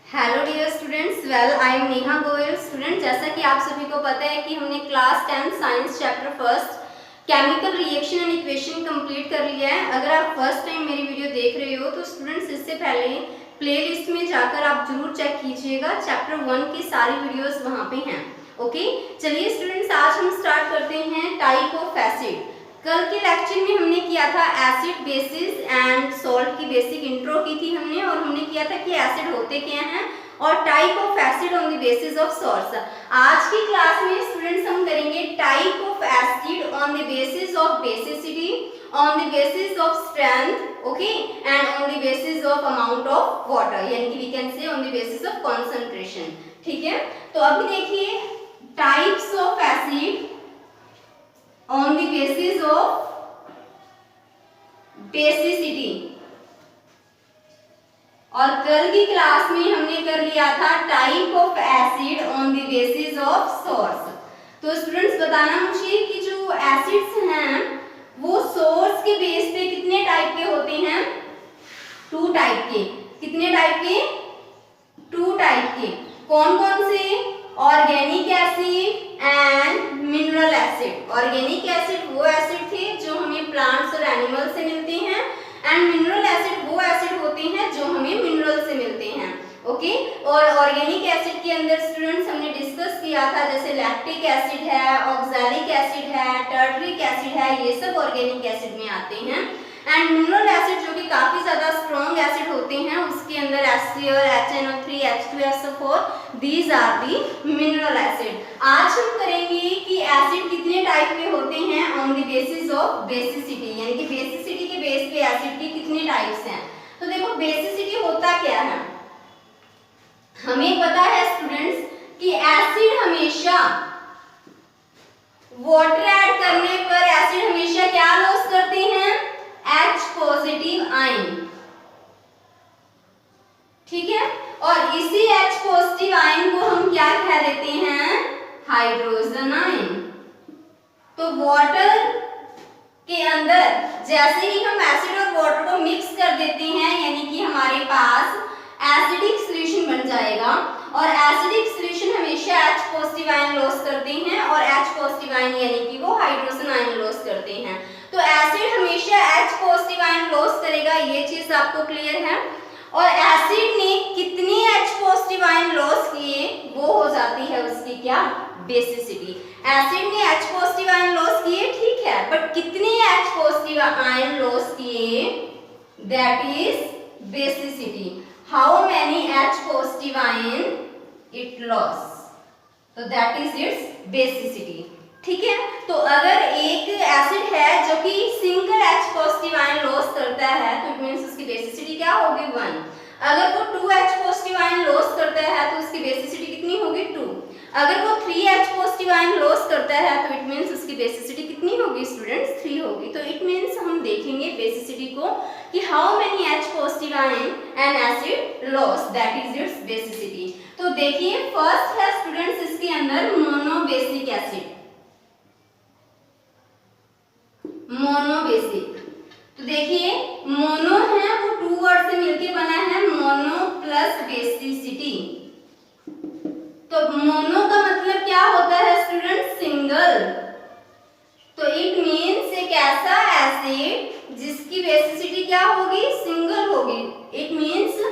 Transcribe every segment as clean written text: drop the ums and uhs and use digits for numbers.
Hello dear students, I am Neha Goyal. Student, जैसा कि आप सभी को पता है कि हमने class 10 science chapter first chemical reaction and equation complete कर लिया है। अगर आप फर्स्ट टाइम मेरी वीडियो देख रहे हो तो स्टूडेंट्स इससे पहले प्लेलिस्ट में जाकर आप जरूर चेक कीजिएगा। चैप्टर 1 की सारी वीडियोस वहाँ पे हैं। ओके, चलिए स्टूडेंट्स, आज हम स्टार्ट करते हैं टाइप ऑफ एसिड। कल के लेक्चर में हमने किया था एसिड, बेसिस एंड सॉल्ट की बेसिक इंट्रो की थी हमने, और हमने किया था कि एसिड होते क्या हैं और type of acid on the basis of salts. आज की क्लास में स्टूडेंट्स हम करेंगे type of acid on the basis of basicity, on the basis of strength, okay, and on the basis of amount of water, यानी कि we can say on the basis of concentration. ठीक है, तो अभी देखिए types of acid on the basis of basicity। और कल की क्लास में हमने कर लिया था type of acid on the basis of source. तो स्टूडेंट्स बताना मुझे कि जो एसिड्स हैं वो सोर्स के बेस पे कितने टाइप के होते हैं? 2 टाइप के। कितने टाइप के? 2 टाइप के। कौन कौन से? Organic acid and mineral acid. Organic acid वो एसिड थे जो हमें प्लांट्स और एनिमल से मिलते हैं, एंड मिनरल एसिड वो एसिड होते हैं जो हमें मिनरल से मिलते हैं। ओके, और ऑर्गेनिक एसिड के अंदर स्टूडेंट्स हमने डिस्कस किया था, जैसे लैक्टिक एसिड है, ऑक्सैलिक एसिड है, टर्टरिक एसिड है, ये सब ऑर्गेनिक एसिड में आते हैं। एंड मिनरल एसिड जो कि काफी ज्यादा स्ट्रॉन्ग एसिड होते हैं, उसके अंदर HCl, HNO3, H2SO4, these are the mineral acid. आज हम करेंगे कि एसिड कितने टाइप के होते हैं on the basis of basicity, यानी कि बेसिसिटी के बेस पे एसिड के कितने टाइप्स हैं। तो देखो बेसिसिटी होता क्या है, हमें पता है स्टूडेंट्स कि एसिड हमेशा वाटर ऐड करने पर एसिड हमेशा क्या लॉस करते हैं? H positive ion. ठीक है, और इसी H पॉजिटिव आयन को हम क्या कह देते हैं? Hydrogen ion. तो वाटर के अंदर जैसे ही हम एसिड और वाटर को मिक्स कर देते हैं, यानी कि हमारे पास एसिडिक सॉल्यूशन बन जाएगा, और एसिडिक सॉल्यूशन हमेशा H पॉजिटिव आयन लॉस करते हैं, और H पॉजिटिव आयन यानी कि वो हाइड्रोजन आयन लॉस करते हैं। तो एसिड हमेशा H पॉजिटिव आयन लॉस करेगा, ये चीज आपको क्लियर है। और एसिड ने कितने H पॉजिटिव आयन लॉस किए वो हो जाती है उसकी क्या? बेसिसिटी। एसिड ने H पॉजिटिव आयन लॉस किए, ठीक है, बट कितने H पॉजिटिव आयन लॉस किए? That is basicity. How many H positive ion it loss, तो दैट इज इट्स बेसिसिटी। ठीक है, तो अगर एक एसिड है जो कि single H positive ion loss करता है तो इट मींस उसकी बेसिसिटी क्या होगी? 1। अगर वो 2 H पॉजिटिव आयन लॉस करता है तो उसकी बेसिसिटी कितनी होगी? 2। अगर वो 3 H पॉजिटिव आयन लॉस करता है तो इट मींस उसकी बेसिसिटी कितनी होगी स्टूडेंट्स? 3 होगी। तो इट मींस हम देखेंगे बेसिसिटी को कि how many H positive ion N acid loss, that is it's basicity. तो देखिए फर्स्ट है स्टूडेंट्स इसके अंदर मोनोबेसिक एसिड। मोनोबेसिक, तो देखिए मोनो है वो 2 वर्ड से मिलके बना है, मोनो प्लस बेसिसिटी। तो मोनो का मतलब क्या होता है स्टूडेंट? सिंगल। तो इट मींस एक ऐसा एसिड जिसकी बेसिसिटी क्या होगी? सिंगल होगी। इट मींस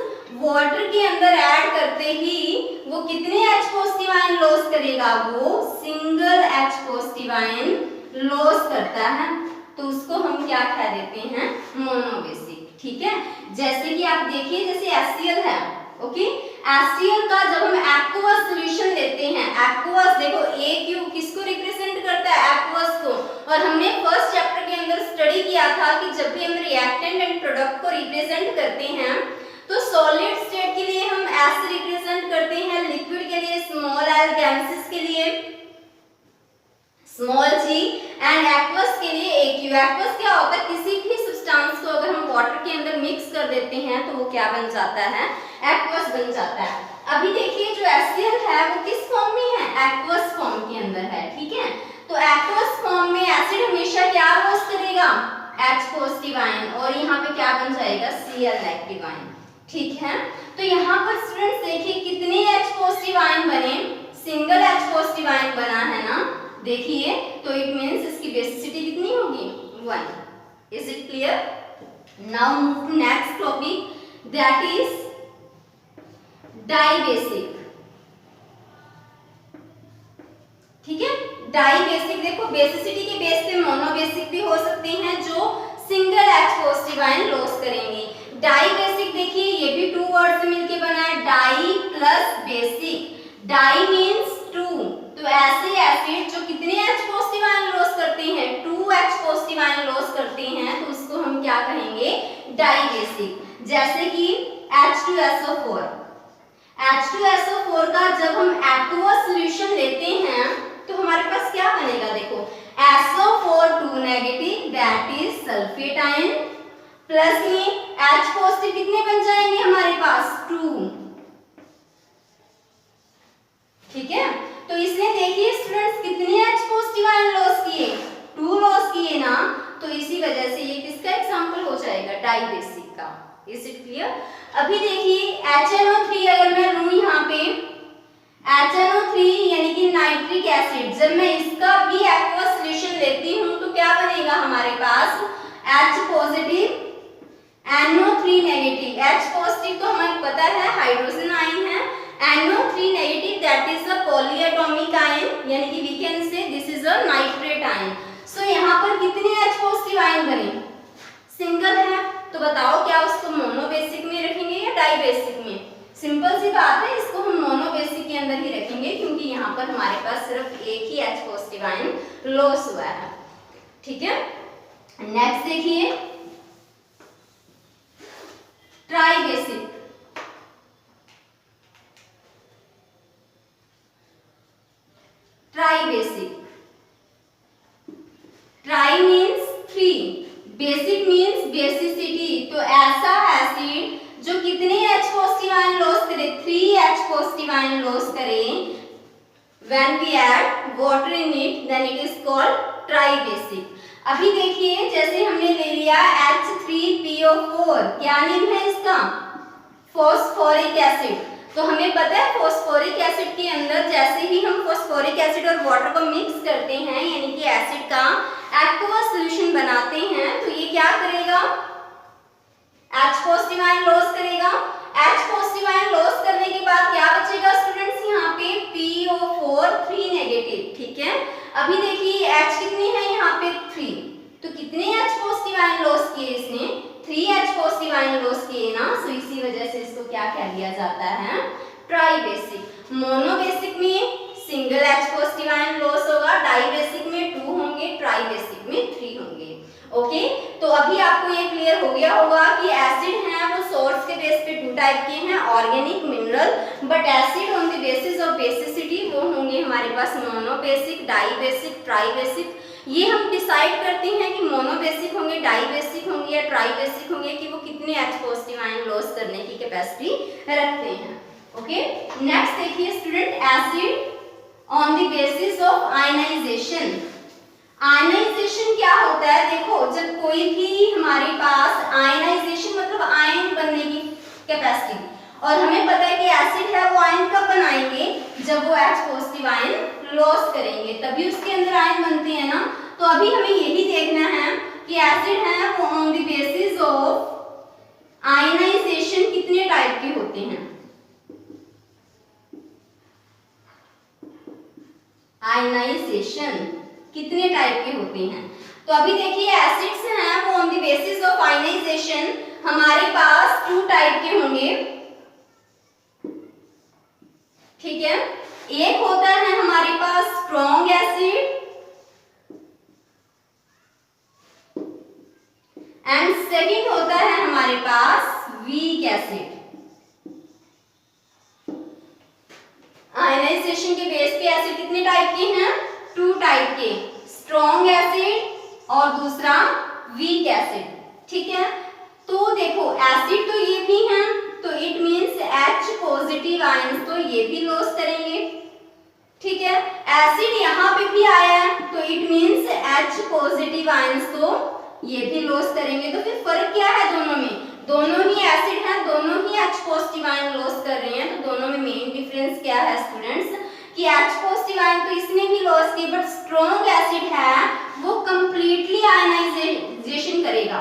वाटर के अंदर ऐड करते ही वो कितने H पॉजिटिव आयन लॉस करेगा? वो single H positive ion loss करता है, तो उसको हम क्या कह देते हैं? मोनोबेसिक। ठीक है, जैसे कि आप देखिए जैसे HCl है, ओके, HCl का जब हम एक्वस सॉल्यूशन लेते हैं, एक्वस देखो AQ किसको रिप्रेजेंट करता है? एक्वस को। और हमने फर्स्ट चैप्टर के अंदर स्टडी किया था कि जब भी हम रिएक्टेंट एंड प्रोडक्ट को रिप्रेजेंट करते हैं तो सॉलिड स्टेट के लिए हम S रिप्रेजेंट करते हैं, लिक्विड के लिए स्मॉल l, गैसेस के लिए स्मॉल g, एंड एक्वस के लिए AQ। एक्वस क्या होता है? किसी भी सब्सटेंस को अगर हम वाटर के अंदर मिक्स कर देते हैं तो वो क्या बन जाता है? एक्वस बन जाता है। अभी देखिए जो HCl है वो किस फॉर्म में है? एक्वस फॉर्म के अंदर है। ठीक है, तो एक्वस फॉर्म में एसिड हमेशा क्या लॉस करेगा? H पॉजिटिव आयन, और यहाँ पे क्या बन जाएगा? Cl negative ion. ठीक है, तो यहाँ पर स्टूडेंट्स देखिए कितने H पॉजिटिव आयन बने, सिंगल H पॉजिटिव आयन बना है ना, देखिए, तो इट मींस इसकी बेसिसिटी कितनी होगी 1। Is it clear? Now move to next topic, that is dibasic. ठीक है, डाइबेसिक देखो बेसिसिटी के बेस पे मोनोबेसिक भी हो सकते हैं जो single H positive ion loss करेंगे। डाइबेसिक देखिए ये भी 2 वर्ड से मिलके बना है, di plus basic. Di means 2, तो ऐसे एसिड जो कितने H पॉजिटिव आयन लॉस करते हैं, 2 H पॉजिटिव आयन लॉस करते हैं, तो उसको हम क्या कहेंगे, डाइबेसिक। जैसे कि H2SO4, H2SO4 का जब हम एक्वस सॉल्यूशन लेते हैं तो हमारे पास क्या बनेगा, देखो SO4 2 negative that is sulphate ion, plus में H पॉजिटिव कितने बन जाएंगे हमारे पास 2। ठीक है, तो इसने देखिए स्टूडेंट्स कितने H पॉजिटिव आयन लॉस किए, 2 लॉस किए ना, तो इसी वजह से ये किसका एग्जांपल हो जाएगा, डाइबेसिक का। Is it clear? अभी देखिए HNO3 अगर मैं लूं यहाँ पे HNO3 यानी कि नाइट्रिक एसिड, जब मैं इसका भी एक्वस सॉल्यूशन लेती हूँ तो क्या बनेगा हमारे पास, H positive NO3 negative. H positive तो हमें पता है हाइड्रोजन आयन है, NO3 negative that is a polyatomic ion, यानी कि we can say this is a nitrate ion. So यहाँ पर कितने H पॉजिटिव आयन बने, सिंगल है, तो बताओ क्या उसको मोनोबेसिक में रखेंगे या डाइबेसिक में? सिंपल सी बात है, इसको हम मोनोबेसिक के अंदर ही रखेंगे क्योंकि यहाँ पर हमारे पास सिर्फ एक ही H पॉजिटिव आयन लॉस हुआ है। ठीक है, नेक्स्ट देखिए tribasic. Tribasic, try means 3, basic means basicity, तो ऐसा एसिड जो कितने H पॉजिटिव आयन लॉस करे, 3 H पॉजिटिव आयन लॉस करे, when we add water in it then it is called tribasic. अभी देखिए जैसे हमने ले लिया H3PO4, क्या नेम है इसका, फॉस्फोरिक एसिड। तो हमें पता है फॉस्फोरिक एसिड के अंदर जैसे ही हम फॉस्फोरिक एसिड और वाटर को मिक्स करते हैं यानी कि एसिड का एक्वस सॉल्यूशन बनाते हैं, तो ये क्या करेगा, H पॉजिटिव आयन लॉस करेगा। H पॉजिटिव आयन लॉस करने के बाद क्या बचेगा स्टूडेंट्स, यहाँ पे PO4 3 नेगेटिव। ठीक है, अभी देखिए H कितने हैं यहाँ पे 3, तो कितने H पॉजिटिव आयन लॉस किए इसने, 3 H पॉजिटिव आयन लॉस किए ना, सो इसी वजह से इसको क्या कह दिया जाता है, ट्राइबेसिक। मोनोबेसिक में single H positive ion loss होगा, डाइबेसिक में 2 होंगे, ट्राइबेसिक में 3 होंगे। ओके, तो अभी आपको ये क्लियर हो गया होगा कि एसिड हैं वो सोर्स के बेस पे 2 टाइप के हैं, organic, mineral, but acid on the basis of basicity वो होंगे हमारे पास मोनोबेसिक, डाइबेसिक, ट्राइबेसिक। ये हम डिसाइड करते हैं कि मोनोबेसिक होंगे, डाइबेसिक होंगे या ट्राइबेसिक होंगे कि वो कितने H पॉजिटिव आयन लॉस करने की कैपेसिटी रखते हैं। ओके, नेक्स्ट देखिए student, acid on the basis of ionisation. Ionisation क्या होता है, देखो जब कोई भी हमारे पास आयनाइजेशन मतलब आयन बनने की कैपेसिटी, और हमें पता है कि एसिड है वो आयन कब बनाएंगे, जब वो H पॉजिटिव आयन लॉस करेंगे तभी उसके अंदर आयन बनते हैं ना। तो अभी हमें यही देखना है कि एसिड है वो on the basis of ionisation कितने टाइप के होते हैं। आयनाइजेशन कितने टाइप के होते हैं, तो अभी देखिए एसिड्स हैं वो on the basis of ionisation हमारे पास 2 टाइप के होंगे। ठीक है, एक होता है हमारे पास स्ट्रॉन्ग एसिड एंड सेकंड होता है हमारे पास वीक एसिड। आयनाइजेशन के बेस पे एसिड कितने टाइप के हैं, 2 टाइप के, स्ट्रॉन्ग एसिड और दूसरा वीक एसिड। ठीक है, तो देखो एसिड तो ये भी हैं, तो it means H positive ions तो ये भी लॉस करेंगे। ठीक है, एसिड यहाँ पे भी आया है तो it means H positive ions तो ये भी लॉस करेंगे। तो फिर फर्क क्या है दोनों में, दोनों ही एसिड हैं, दोनों ही H पॉजिटिव आयन लॉस कर रहे हैं, तो दोनों में मेन डिफरेंस क्या है स्टूडेंट्स कि H पॉजिटिव आयन तो इसने भी लॉस की, बट स्ट्रॉन्ग एसिड है वो कंप्लीटली आयनाइजेशन करेगा।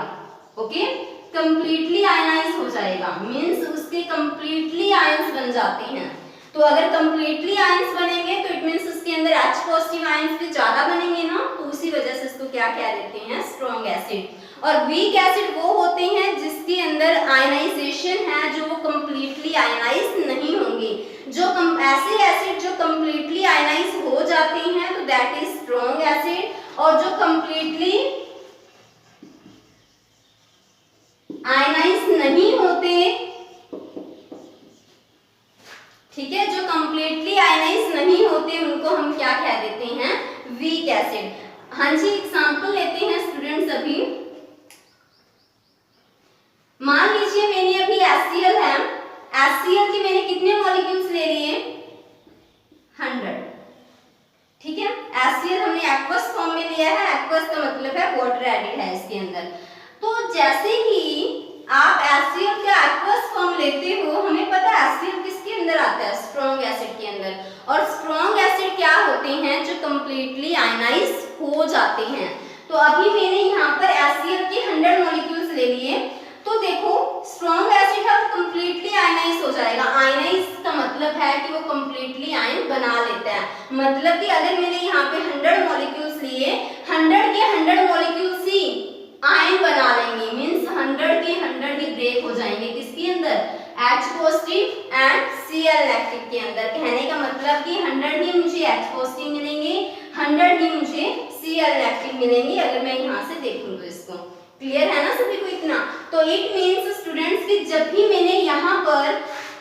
ओके, कंप्लीटली आयनाइज हो जाएगा, मींस उसके कंप्लीटली आयंस बन जाते हैं। तो अगर कंप्लीटली आयंस बनेंगे तो इट मींस उसके अंदर H पॉजिटिव आयंस भी ज्यादा बनेंगे ना, तो उसी वजह से इसको क्या कह देते हैं, स्ट्रॉन्ग एसिड। और वीक एसिड वो होते हैं जिसके अंदर आयनाइजेशन है जो वो कंप्लीटली आयनाइज नहीं होंगे। जो ऐसे एसिड जो कंप्लीटली आयनाइज हो जाते हैं तो दैट इज स्ट्रॉन्ग एसिड, और जो कंप्लीटली आयनाइज नहीं होते, ठीक है, जो कंप्लीटली आयनाइज नहीं होते उनको हम क्या कह देते हैं, वीक एसिड। हाँ जी, एग्जांपल लेते हैं स्टूडेंट्स। अभी मान लीजिए मैंने अभी HCl है, HCl के मैंने कितने मॉलिक्यूल्स ले लिए, 100, ठीक है। HCl हमने एक्वस फॉर्म में लिया है, एक्वस का मतलब है वाटर एडेड है इसके अंदर। तो जैसे ही आप HCl का एक्वस फॉर्म लेते हो, हमें पता है HCl किसके अंदर आता है, स्ट्रॉन्ग एसिड के अंदर। और स्ट्रॉन्ग एसिड क्या होते हैं, जो कंप्लीटली आयनाइज हो जाते हैं। तो अभी मैंने यहाँ पर HCl के 100 मॉलिक्यूल्स ले लिए, तो देखो स्ट्रॉन्ग एसिड है वो कंप्लीटली आयनाइज हो जाएगा। आयनाइज का मतलब है कि वो कंप्लीटली आयन बना लेता है, मतलब कि अगर मैंने यहाँ पे 100 मॉलिक्यूल्स लिए, 100 के 100 मॉलिक्यूल्स ही आयन बना लेंगे, मींस 100 के 100 ही ब्रेक हो जाएंगे किसके अंदर, H positive and Cl negative के अंदर। कहने का मतलब कि 100 ही मुझे H पॉजिटिव मिलेंगे, 100 ही मुझे Cl नेगेटिव मिलेंगे, अगर मैं यहाँ से देखूं तो। इसको क्लियर है ना सभी को इतना। तो इट मींस स्टूडेंट्स कि जब भी मैंने यहाँ पर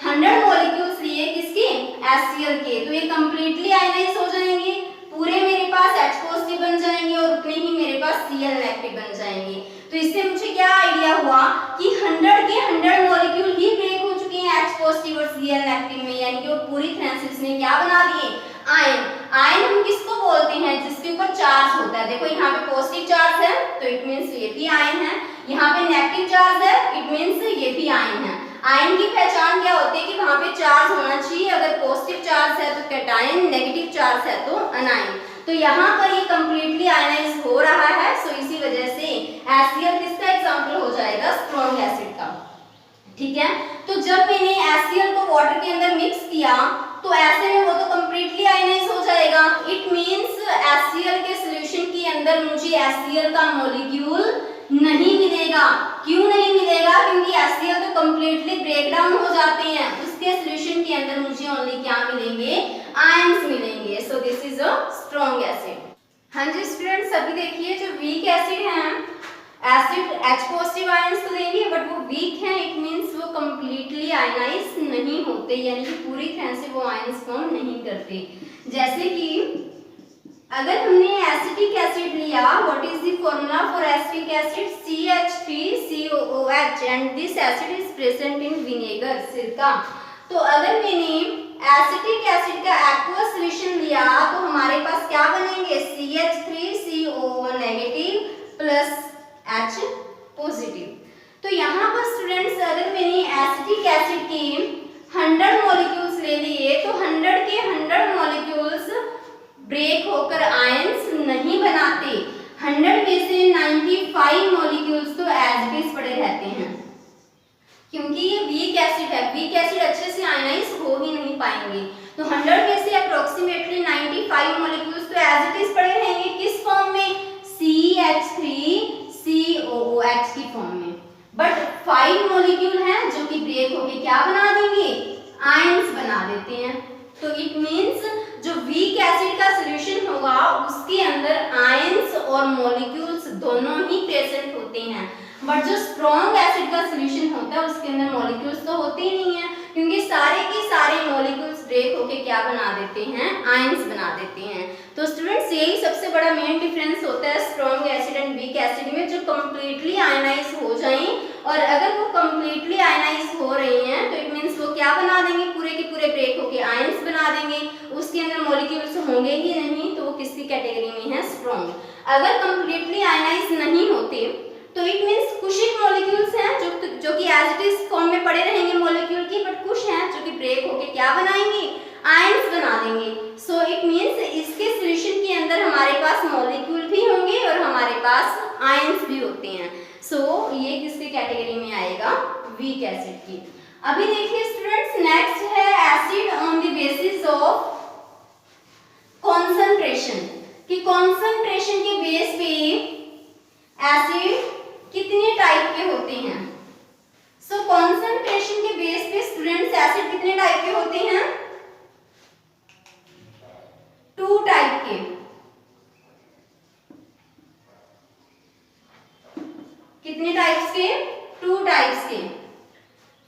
100 मॉलिक्यूल्स लिए किसके, HCl के, तो ये कंप्लीटली आयनाइज हो जाएंगे, पूरे मेरे पास H पॉजिटिव बन जाएंगे और उतने ही मेरे पास Cl नेगेटिव बन जाएंगे। तो इससे मुझे क्या आइडिया हुआ कि 100 के 100 मॉलिक्यूल ही ब्रेक हो चुके हैं H पॉजिटिव और Cl नेगेटिव में, यानी कि वो पूरी तरह से इसने क्या बना दिए, आयन। आयन हम किसको बोलते हैं, जिसके ऊपर चार्ज होता है। देखो यहाँ पे पॉजिटिव चार्ज है तो इट मींस ये भी आयन है, यहाँ पे नेगेटिव चार्ज है इट मींस ये भी आयन है। आयन की पहचान क्या होती है कि वहां पे चार्ज होना चाहिए, अगर पॉजिटिव चार्ज है तो कैटायन, नेगेटिव चार्ज है तो अनायन। तो यहाँ पर ये कंप्लीटली आयनाइज हो रहा है, सो इसी वजह से HCl किसका एग्जांपल हो जाएगा, स्ट्रॉन्ग एसिड का, ठीक है। तो जब मैंने HCl को वाटर के अंदर मिक्स किया तो ऐसे में वो तो कंप्लीटली आयनाइज हो जाएगा। इट मींस HCl के सॉल्यूशन के अंदर मुझे HCl का मॉलिक्यूल नहीं मिलेगा। क्यों नहीं मिलेगा, क्योंकि HCl तो कंप्लीटली ब्रेक डाउन हो जाते हैं, उसके सॉल्यूशन के अंदर मुझे ओनली क्या मिलेंगे, आयंस मिलेंगे। So this is a strong acid. हाँ जी स्टूडेंट्स, अभी देखिए जो वीक एसिड हैं, एसिड H पॉजिटिव आयंस तो देंगे बट वो वीक हैं, इट मींस वो कंप्लीटली आयनाइज नहीं होते, यानी कि पूरी तरह से वो आयंस फॉर्म नहीं करते। जैसे कि अगर हमने एसिटिक एसिड लिया, what is the formula for acetic acid, CH3COOH and this acid is present in vinegar, सिरका। तो अगर मैंने एसिटिक एसिड का एक्वस सॉल्यूशन लिया तो हमारे पास क्या बनेंगे, CH3COO negative plus H positive. तो यहाँ पर स्टूडेंट्स अगर मैंने एसिटिक एसिड के 100 मॉलिक्यूल्स ले लिए तो 100 के 100 मॉलिक्यूल्स ब्रेक होकर आयंस नहीं बनाते। 100 में से 95 मॉलिक्यूल्स तो एज इट इज पड़े रहते हैं, क्योंकि ये वीक एसिड है, वीक एसिड अच्छे से आयनाइज हो ही नहीं पाएंगे। तो 100 में से अप्रोक्सीमेटली 95 मॉलिक्यूल्स तो एज इट इज पड़े रहेंगे, किस फॉर्म में, CH3COOH की फॉर्म में। बट 5 मॉलिक्यूल हैं जो कि ब्रेक होके क्या बना देंगे, आयंस बना देते हैं। तो इट मींस जो वीक एसिड का सॉल्यूशन होगा उसके अंदर आयंस और मॉलिक्यूल्स दोनों ही प्रेजेंट होते हैं, बट जो स्ट्रॉन्ग एसिड का सॉल्यूशन होता है उसके अंदर मॉलिक्यूल्स तो होते ही नहीं है, क्योंकि सारे के सारे मॉलिक्यूल्स ब्रेक होके क्या बना देते हैं, आयंस बना देते हैं। तो स्टूडेंट्स यही सबसे बड़ा मेन डिफरेंस होता है strong acid and weak acid में, जो कंप्लीटली आयनाइज हो जाएं, और अगर वो कंप्लीटली आयनाइज हो रहे हैं तो इट मींस वो क्या बना देंगे, पूरे के पूरे ब्रेक होके आयंस बना देंगे, उसके अंदर मॉलिक्यूल्स होंगे ही नहीं, तो वो किसकी कैटेगरी में है, स्ट्रॉन्ग। अगर कंप्लीटली आयनाइज नहीं होते तो इट मींस कुछ ही मॉलिक्यूल्स हैं जो कि ब्रेक होके क्या बनाएंगे, आयंस बना देंगे। सो इट मीन्स इसके सॉल्यूशन के अंदर हमारे पास मॉलिक्यूल भी होंगे और हमारे पास आयंस भी होते हैं। सो ये किसके कैटेगरी में आएगा, वीक एसिड की। अभी देखिए स्टूडेंट्स, नेक्स्ट है acid on the basis of concentration, कि कॉन्सेंट्रेशन के बेस पे एसिड कितने टाइप के होते हैं। सो कॉन्सेंट्रेशन के बेस पे स्टूडेंट्स एसिड कितने टाइप के होते हैं, 2 टाइप के। कितने टाइप्स के, 2 टाइप्स के।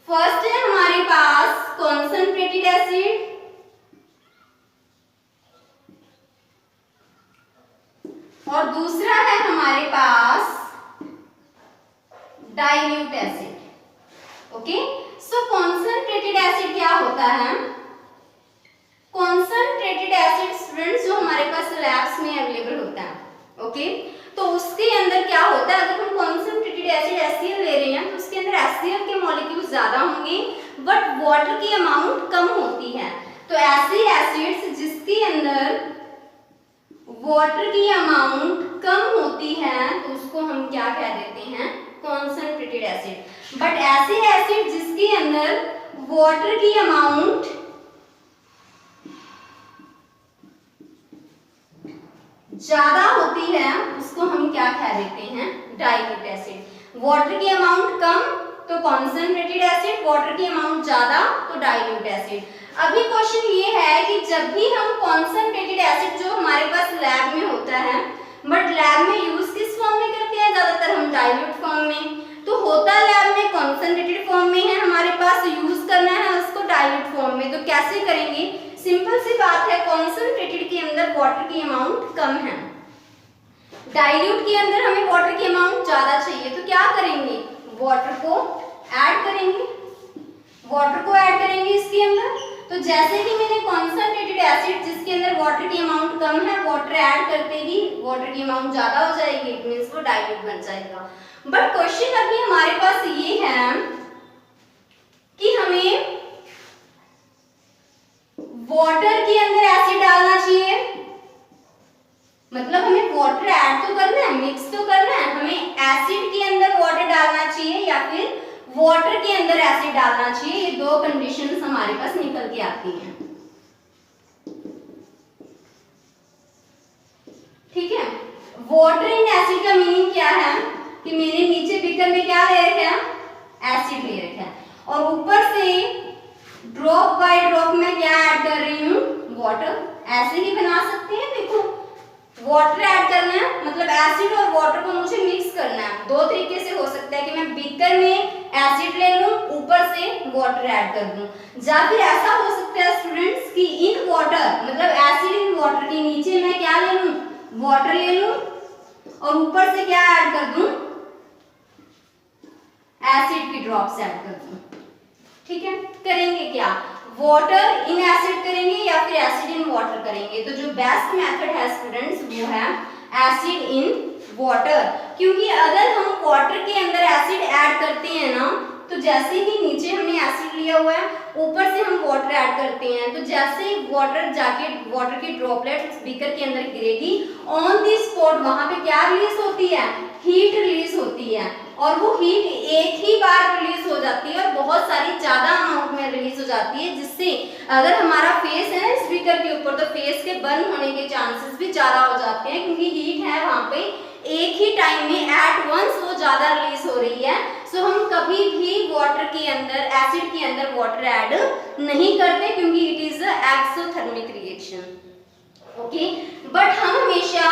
फर्स्ट है हमारे पास कॉन्सेंट्रेटेड एसिड और दूसरा है हमारे पास डाइल्यूट एसिड। ओके, सो कॉन्सेंट्रेटेड एसिड क्या होता है, कॉन्सेंट्रेटेड एसिड स्टूडेंट्स जो हमारे पास लैब्स में अवेलेबल होता है। ओके, तो उसके अंदर क्या होता है, अगर हम कॉन्सेंट्रेटेड एसिड HCl ले रहे हैं तो उसके अंदर HCl के मॉलिक्यूल ज्यादा होंगे बट वाटर की अमाउंट कम होती है। तो ऐसे एसिड्स जिसके अंदर वाटर की अमाउंट कम होती है तो उसको हम क्या कह देते हैं, कॉन्सेंट्रेटेड एसिड। बट ऐसे एसिड जिसके अंदर वाटर की अमाउंट ज्यादा होती है उसको हम क्या कह देते हैं, डाइल्यूट एसिड। वाटर की अमाउंट कम तो कॉन्सेंट्रेटेड एसिड, वाटर की अमाउंट ज्यादा तो डाइल्यूट एसिड। अभी क्वेश्चन ये है कि जब भी हम कॉन्सेंट्रेटेड एसिड जो हमारे पास लैब में होता है, बट लैब में यूज किस फॉर्म में करते हैं, ज्यादातर हम डाइल्यूट फॉर्म में। तो होता लैब में कॉन्सेंट्रेटेड फॉर्म में है, हमारे पास यूज करना है उसको डाइल्यूट फॉर्म में। तो कैसे करेंगे, सिंपल सी बात है, कॉन्सेंट्रेटेड के अंदर वाटर की अमाउंट कम है, डाइल्यूट के अंदर हमें वाटर की अमाउंट ज्यादा चाहिए। तो क्या करेंगे, वाटर को ऐड करेंगे, वाटर को ऐड करेंगे इसके अंदर। तो जैसे कि मैंने कॉन्सेंट्रेटेड एसिड जिसके अंदर वाटर की अमाउंट कम है, वाटर ऐड करते ही वाटर की अमाउंट ज्यादा हो जाएगी, इट मींस वो डाइल्यूट बन जाएगा। बट क्वेश्चन अभी हमारे पास ये है कि हमें वाटर के अंदर एसिड डालना चाहिए, मतलब हमें वाटर ऐड तो करना है, मिक्स तो करना है, हमें एसिड के अंदर वाटर डालना चाहिए या फिर वाटर के अंदर एसिड डालना चाहिए। ये 2 कंडीशंस हमारे पास निकल के आती हैं। ठीक है, वाटर इन एसिड का मीनिंग क्या है कि मैंने नीचे बीकर में क्या ले रखा है, एसिड ले रखा है, और ऊपर से ड्रॉप बाय ड्रॉप में क्या ऐड कर रही हूँ, वाटर। ऐसे ही बना सकते हैं, देखो वाटर ऐड करना है, मतलब एसिड और वाटर को मुझे मिक्स करना है। 2 तरीके से हो सकता है कि मैं बीकर में एसिड ले लूं, ऊपर से वाटर ऐड कर दूं, या फिर ऐसा हो सकता है स्टूडेंट्स कि इन वाटर, मतलब एसिड इन वाटर के नीचे मैं क्या ले लूं, वाटर ले लूं और ऊपर से क्या ऐड कर दूं, एसिड की ड्रॉप्स ऐड कर दूं। ठीक है, करेंगे क्या, वाटर इन एसिड करेंगे या फिर एसिड इन वाटर करेंगे। तो जो बेस्ट मेथड है स्टूडेंट्स वो है एसिड इन वाटर, क्योंकि अगर हम वाटर के अंदर एसिड ऐड करते हैं ना, तो जैसे ही नीचे हमने एसिड लिया हुआ है, ऊपर से हम वाटर ऐड करते हैं, तो जैसे ही वाटर जाके वाटर की ड्रॉपलेट बीकर के अंदर गिरेगी, ऑन द स्पॉट वहां पे क्या रिलीज होती है, हीट रिलीज होती है, और वो हीट एक ही बार रिलीज हो जाती है और बहुत सारी ज्यादा अमाउंट में रिलीज हो जाती है, जिससे अगर हमारा फेस है ना स्पीकर के ऊपर, तो फेस के बर्न होने के चांसेस भी ज्यादा हो जाते हैं, क्योंकि हीट है वहां पे एक ही टाइम में एट वंस वो ज्यादा रिलीज हो रही है। सो हम कभी भी वाटर के अंदर, एसिड के अंदर वाटर ऐड नहीं करते, क्योंकि it is exothermic reaction. Okay, but हम हमेशा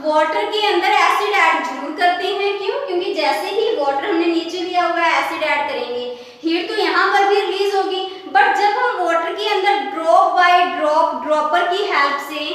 वाटर के अंदर एसिड ऐड जरूर करते हैं। क्यों, क्योंकि जैसे ही वाटर हमने नीचे लिया हुआ है, एसिड ऐड करेंगे, हीट तो यहाँ पर भी रिलीज होगी, बट जब हम वाटर के अंदर ड्रॉप बाय ड्रॉप ड्रॉपर की हेल्प से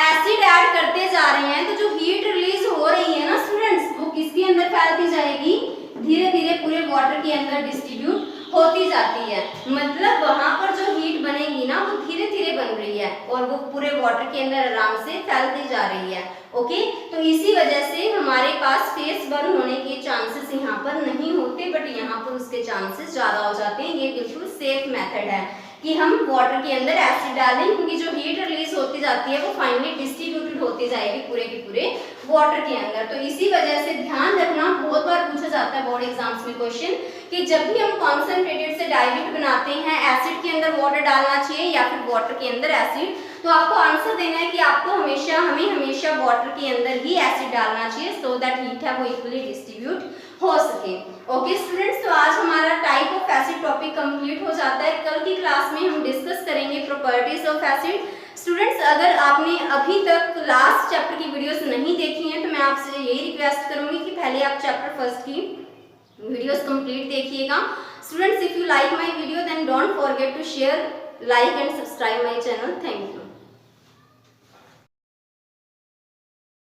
एसिड ऐड करते जा रहे हैं, तो जो हीट रिलीज हो रही है ना स्टूडेंट्स, वो किसके अंदर फैलती जाएगी, धीरे धीरे पूरे वाटर के अंदर डिस्ट्रीब्यूट होती जाती है। मतलब वहां पर जो हीट बनेगी ना, वो धीरे धीरे बन रही है और वो पूरे वाटर के अंदर आराम से फैलती जा रही है। ओके, तो इसी वजह से हमारे पास फेस बर्न होने के चांसेस यहाँ पर नहीं होते, बट यहाँ पर उसके चांसेस ज्यादा हो जाते हैं। ये बिल्कुल सेफ मेथड है कि हम वाटर के अंदर एसिड डालें, क्योंकि जो हीट रिलीज होती जाती है वो फाइनली डिस्ट्रीब्यूटेड होती जाएगी पूरे के पूरे वाटर के अंदर। तो इसी वजह से ध्यान रखना, बहुत बार पूछा जाता है बोर्ड एग्जाम्स में क्वेश्चन कि जब भी हम कॉन्सेंट्रेटेड से डाइल्यूट बनाते हैं, एसिड के अंदर वाटर डालना चाहिए या फिर वाटर के अंदर एसिड, तो आपको आंसर देना है कि आपको हमें हमेशा वाटर के अंदर ही एसिड डालना चाहिए सो दैट हीट है वो इक्वली डिस्ट्रीब्यूट हो सके। ओके स्टूडेंट्स, तो आज हमारा type of acid topic complete हो जाता है। कल की क्लास में हम डिस्कस करेंगे प्रॉपर्टीज ऑफ एसिड। स्टूडेंट्स, अगर आपने अभी तक लास्ट चैप्टर की वीडियोस नहीं देखी हैं तो मैं आपसे यही रिक्वेस्ट करूंगी कि पहले आप चैप्टर फर्स्ट की वीडियोस कंप्लीट देखिएगा। Students, if you like my video then don't forget to share, like and subscribe my channel. Thank you.